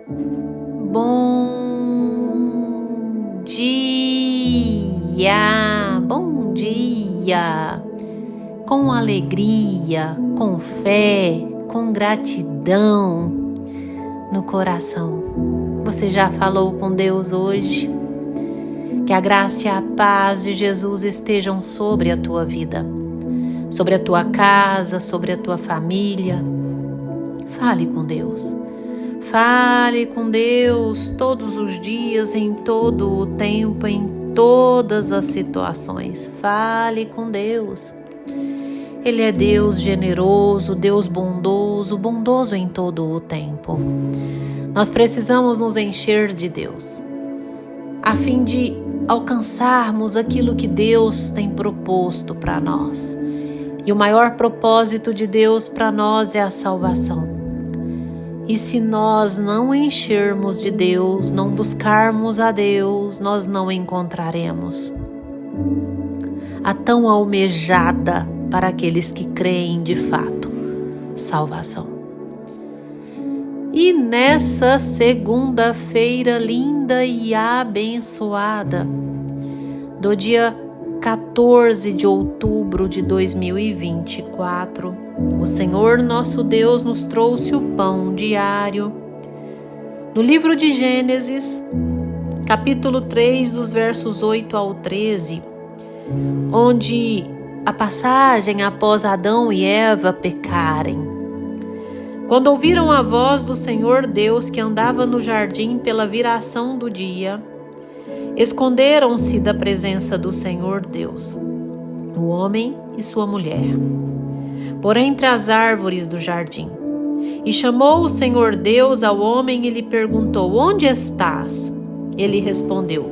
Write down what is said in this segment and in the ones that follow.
Bom dia, bom dia, com alegria, com fé, com gratidão no coração. Você já falou com Deus hoje? Que a graça e a paz de Jesus estejam sobre a tua vida, sobre a tua casa, sobre a tua família. Fale com Deus. Fale com Deus todos os dias, em todo o tempo, em todas as situações. Fale com Deus. Ele é Deus generoso, Deus bondoso, bondoso em todo o tempo. Nós precisamos nos encher de Deus, a fim de alcançarmos aquilo que Deus tem proposto para nós. E o maior propósito de Deus para nós é a salvação. E se nós não enchermos de Deus, não buscarmos a Deus, nós não encontraremos a tão almejada, para aqueles que creem de fato, salvação. E nessa segunda-feira linda e abençoada, do dia 14 de outubro de 2024, o Senhor nosso Deus nos trouxe o pão diário. No livro de Gênesis, capítulo 3, dos versos 8 ao 13, onde a passagem após Adão e Eva pecarem. Quando ouviram a voz do Senhor Deus que andava no jardim pela viração do dia, esconderam-se da presença do Senhor Deus, o homem e sua mulher, por entre as árvores do jardim. E chamou o Senhor Deus ao homem e lhe perguntou: onde estás? Ele respondeu: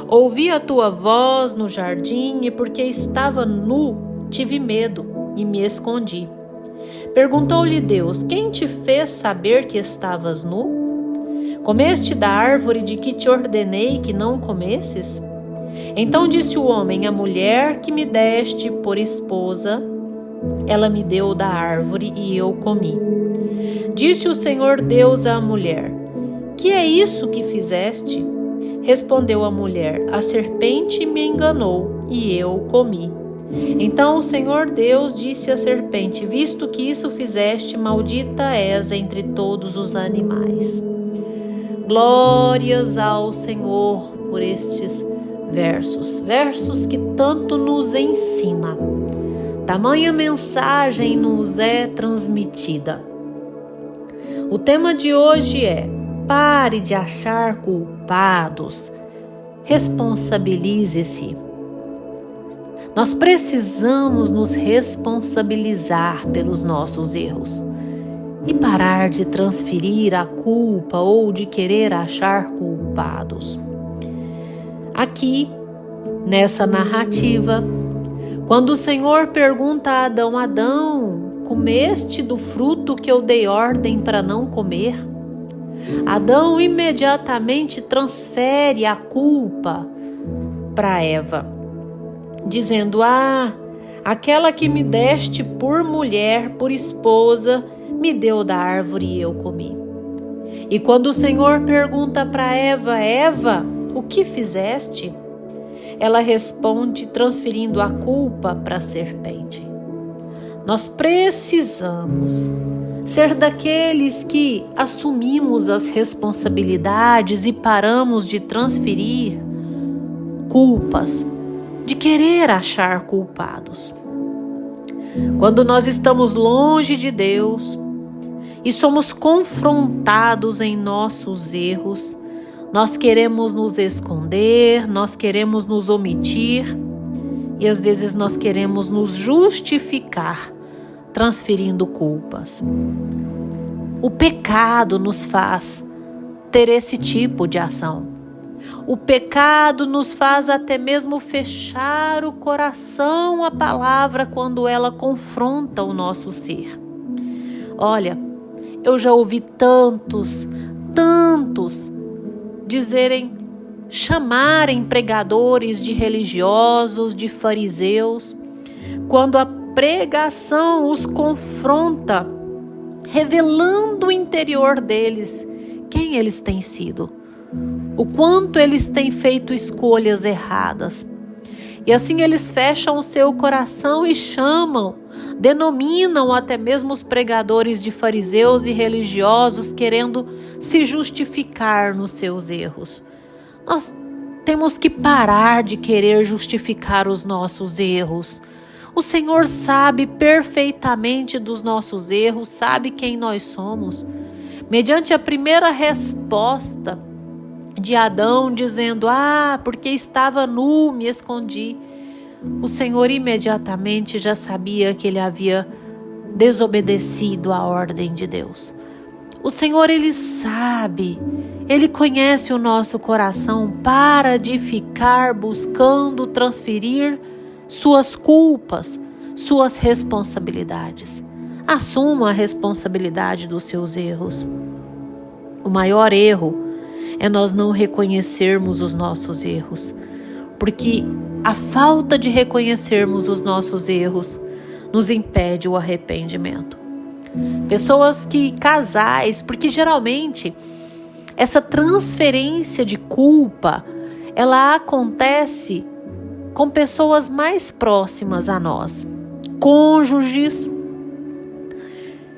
ouvi a tua voz no jardim e porque estava nu, tive medo e me escondi. Perguntou-lhe Deus: quem te fez saber que estavas nu? Comeste da árvore de que te ordenei que não comesses? Então disse o homem: a mulher que me deste por esposa, ela me deu da árvore e eu comi. Disse o Senhor Deus à mulher: que é isso que fizeste? Respondeu a mulher: a serpente me enganou e eu comi. Então o Senhor Deus disse à serpente: visto que isso fizeste, maldita és entre todos os animais. Glórias ao Senhor por estes versos que tanto nos ensina. Tamanha mensagem nos é transmitida. O tema de hoje é: pare de achar culpados, responsabilize-se. Nós precisamos nos responsabilizar pelos nossos erros e parar de transferir a culpa ou de querer achar culpados. Aqui, nessa narrativa, quando o Senhor pergunta a Adão: Adão, comeste do fruto que eu dei ordem para não comer? Adão imediatamente transfere a culpa para Eva, dizendo: aquela que me deste por mulher, por esposa, me deu da árvore e eu comi. E quando o Senhor pergunta para Eva: Eva, o que fizeste? Ela responde transferindo a culpa para a serpente. Nós precisamos ser daqueles que assumimos as responsabilidades e paramos de transferir culpas, de querer achar culpados. Quando nós estamos longe de Deus e somos confrontados em nossos erros, nós queremos nos esconder, nós queremos nos omitir e às vezes nós queremos nos justificar transferindo culpas. O pecado nos faz ter esse tipo de ação. O pecado nos faz até mesmo fechar o coração à palavra quando ela confronta o nosso ser. Olha, eu já ouvi tantos chamarem pregadores de religiosos, de fariseus, quando a pregação os confronta, revelando o interior deles, quem eles têm sido, o quanto eles têm feito escolhas erradas. E assim eles fecham o seu coração e chamam, denominam até mesmo os pregadores de fariseus e religiosos, querendo se justificar nos seus erros. Nós temos que parar de querer justificar os nossos erros. O Senhor sabe perfeitamente dos nossos erros, sabe quem nós somos. Mediante a primeira resposta de Adão, dizendo: porque estava nu, me escondi. O Senhor imediatamente já sabia que ele havia desobedecido à ordem de Deus. O Senhor, Ele sabe, Ele conhece o nosso coração. Para de ficar buscando transferir suas culpas, suas responsabilidades. Assuma a responsabilidade dos seus erros. O maior erro é nós não reconhecermos os nossos erros, porque a falta de reconhecermos os nossos erros nos impede o arrependimento. Pessoas casais, porque geralmente essa transferência de culpa, ela acontece com pessoas mais próximas a nós. Cônjuges.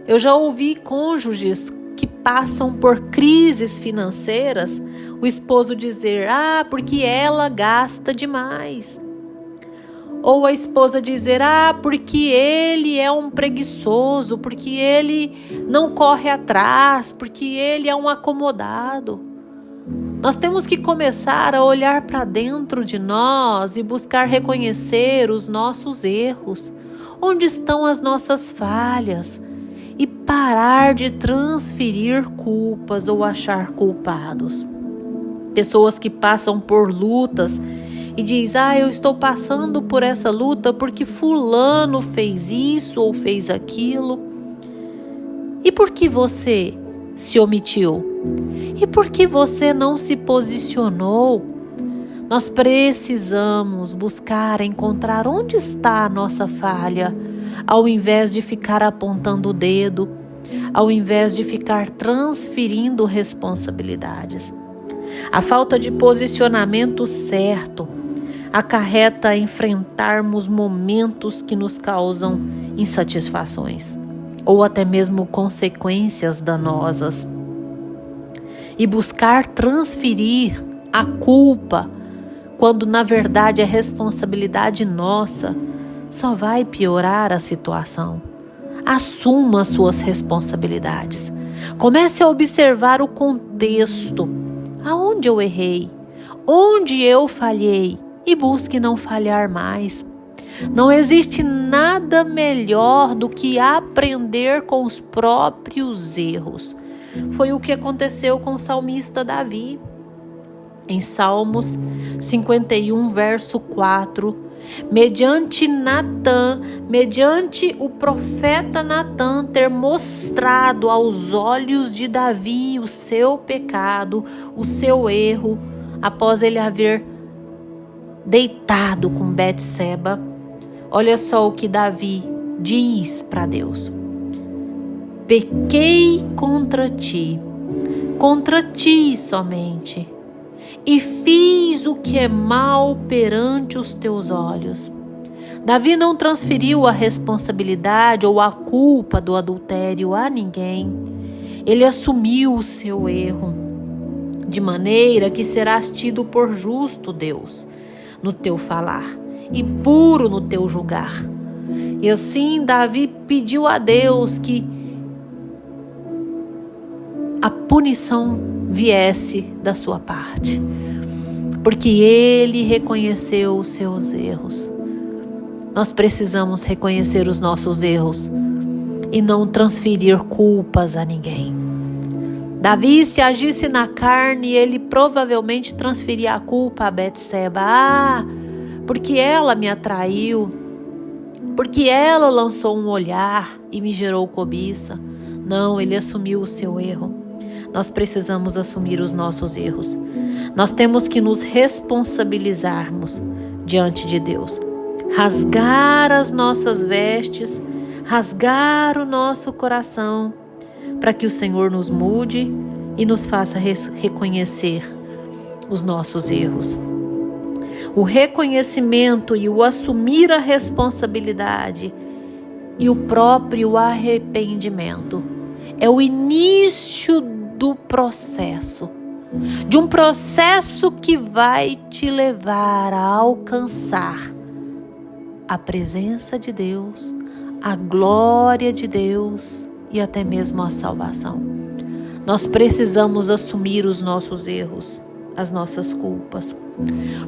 Eu já ouvi cônjuges que passam por crises financeiras, o esposo dizer: porque ela gasta demais. Ou a esposa dizer: porque ele é um preguiçoso, porque ele não corre atrás, porque ele é um acomodado. Nós temos que começar a olhar para dentro de nós e buscar reconhecer os nossos erros, onde estão as nossas falhas, e parar de transferir culpas ou achar culpados. Pessoas que passam por lutas e diz: eu estou passando por essa luta porque fulano fez isso ou fez aquilo. E por que você se omitiu? E por que você não se posicionou? Nós precisamos buscar encontrar onde está a nossa falha, ao invés de ficar apontando o dedo, ao invés de ficar transferindo responsabilidades. A falta de posicionamento certo acarreta enfrentarmos momentos que nos causam insatisfações ou até mesmo consequências danosas. E buscar transferir a culpa, quando na verdade é responsabilidade nossa, só vai piorar a situação. Assuma suas responsabilidades. Comece a observar o contexto. Aonde eu errei? Onde eu falhei? E busque não falhar mais. Não existe nada melhor do que aprender com os próprios erros. Foi o que aconteceu com o salmista Davi. Em Salmos 51, verso 4, mediante o profeta Natã ter mostrado aos olhos de Davi o seu pecado, o seu erro, após ele haver deitado com Betseba, olha só o que Davi diz para Deus: pequei contra ti somente, e fiz o que é mal perante os teus olhos. Davi não transferiu a responsabilidade ou a culpa do adultério a ninguém. Ele assumiu o seu erro, de maneira que serás tido por justo, Deus, no teu falar, e puro no teu julgar. E assim Davi pediu a Deus que a punição viesse da sua parte, porque ele reconheceu os seus erros. Nós precisamos reconhecer os nossos erros e não transferir culpas a ninguém. Davi, se agisse na carne, ele provavelmente transferia a culpa a Betseba. Porque ela me atraiu, porque ela lançou um olhar e me gerou cobiça. Não, ele assumiu o seu erro. Nós precisamos assumir os nossos erros. Nós temos que nos responsabilizarmos diante de Deus. Rasgar as nossas vestes, rasgar o nosso coração, para que o Senhor nos mude e nos faça reconhecer os nossos erros. O reconhecimento e o assumir a responsabilidade e o próprio arrependimento é o início do processo, de um processo que vai te levar a alcançar a presença de Deus, a glória de Deus e até mesmo a salvação. Nós precisamos assumir os nossos erros, as nossas culpas,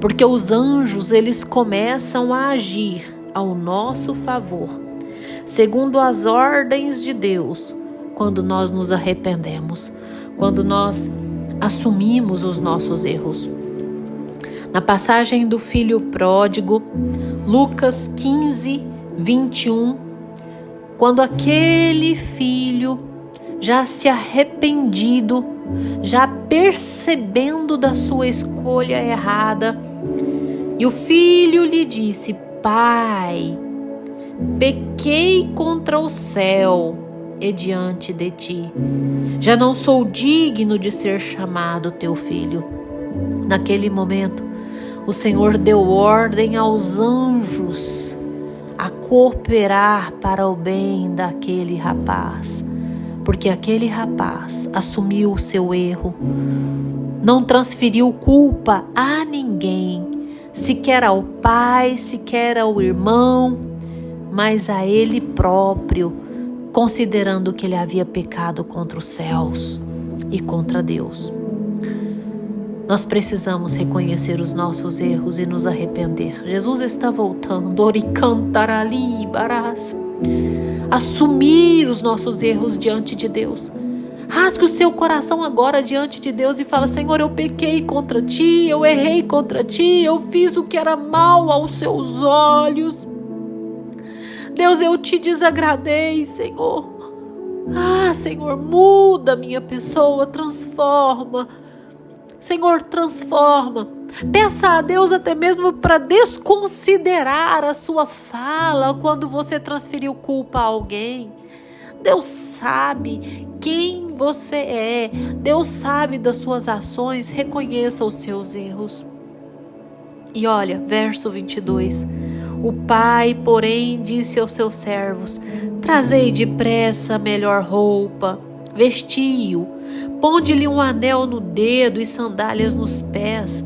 porque os anjos, eles começam a agir ao nosso favor, segundo as ordens de Deus, quando nós nos arrependemos, quando nós assumimos os nossos erros. Na passagem do filho pródigo, Lucas 15, 21, quando aquele filho, já se arrependido, já percebendo da sua escolha errada, e o filho lhe disse: Pai, pequei contra o céu e diante de ti, já não sou digno de ser chamado teu filho. Naquele momento, o Senhor deu ordem aos anjos a cooperar para o bem daquele rapaz, porque aquele rapaz assumiu o seu erro, não transferiu culpa a ninguém, sequer ao pai, sequer ao irmão, mas a ele próprio, considerando que ele havia pecado contra os céus e contra Deus. Nós precisamos reconhecer os nossos erros e nos arrepender. Jesus está voltando, oricantarali barás, assumir os nossos erros diante de Deus. Rasgue o seu coração agora diante de Deus e fala: Senhor, eu pequei contra ti, eu errei contra ti, eu fiz o que era mal aos seus olhos. Deus, eu te desagradei, Senhor. Senhor, muda minha pessoa, transforma. Senhor, transforma. Peça a Deus até mesmo para desconsiderar a sua fala quando você transferiu culpa a alguém. Deus sabe quem você é. Deus sabe das suas ações. Reconheça os seus erros. E olha, verso 22. O pai, porém, disse aos seus servos: Trazei depressa a melhor roupa, vestiu, ponde-lhe um anel no dedo e sandálias nos pés.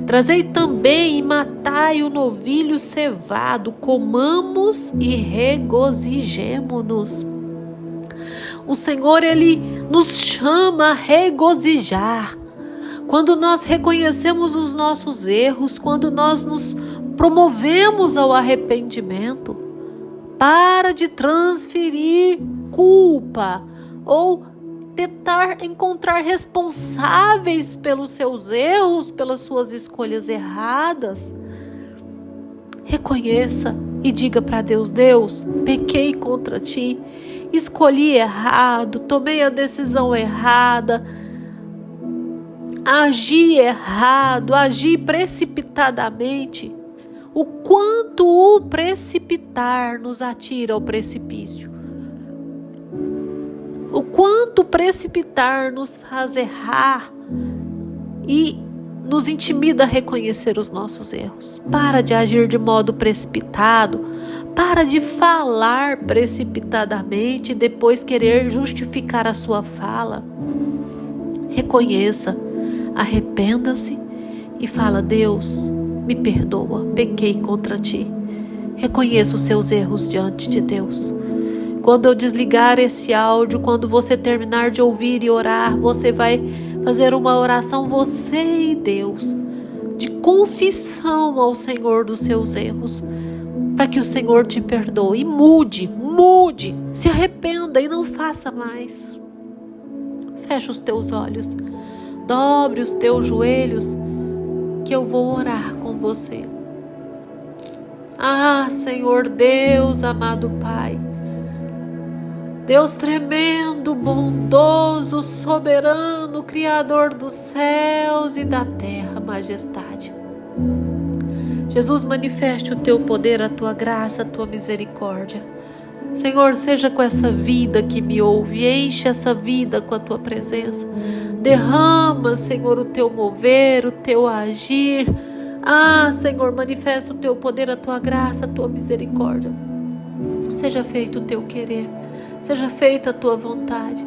Trazei também e matai o novilho cevado, comamos e regozijemo-nos. O Senhor, Ele nos chama a regozijar. Quando nós reconhecemos os nossos erros, quando nós nos promovemos ao arrependimento, para de transferir culpa ou tentar encontrar responsáveis pelos seus erros, pelas suas escolhas erradas. Reconheça e diga para Deus: Deus, pequei contra ti, escolhi errado, tomei a decisão errada, agi errado, agi precipitadamente. O quanto o precipitar nos atira ao precipício. O quanto o precipitar nos faz errar e nos intimida a reconhecer os nossos erros. Para de agir de modo precipitado. Para de falar precipitadamente e depois querer justificar a sua fala. Reconheça, arrependa-se e fala: Deus, me perdoa, pequei contra ti. Reconheça os seus erros diante de Deus. Quando eu desligar esse áudio, quando você terminar de ouvir e orar, você vai fazer uma oração, você e Deus, de confissão ao Senhor dos seus erros, para que o Senhor te perdoe e mude, se arrependa e não faça mais. Fecha os teus olhos, dobre os teus joelhos, que eu vou orar com você. Senhor Deus, amado Pai, Deus tremendo, bondoso, soberano, Criador dos céus e da terra, majestade. Jesus, manifeste o teu poder, a tua graça, a tua misericórdia. Senhor, seja com essa vida que me ouve, enche essa vida com a tua presença. Derrama, Senhor, o teu mover, o teu agir. Senhor, manifesta o teu poder, a tua graça, a tua misericórdia. Seja feito o teu querer, seja feita a tua vontade.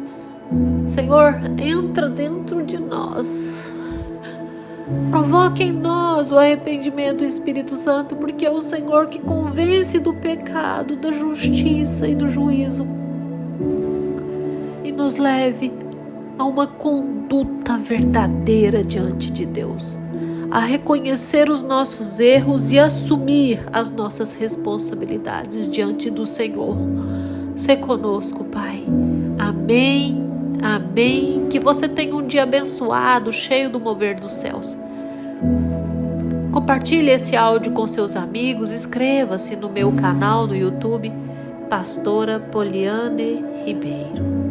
Senhor, entra dentro de nós. Provoque em nós o arrependimento do Espírito Santo, porque é o Senhor que convence do pecado, da justiça e do juízo. E nos leve a uma conduta verdadeira diante de Deus, a reconhecer os nossos erros e assumir as nossas responsabilidades diante do Senhor. Sê conosco, Pai. Amém. Amém. Que você tenha um dia abençoado, cheio do mover dos céus. Compartilhe esse áudio com seus amigos. Inscreva-se no meu canal no YouTube, Pastora Poliane Ribeiro.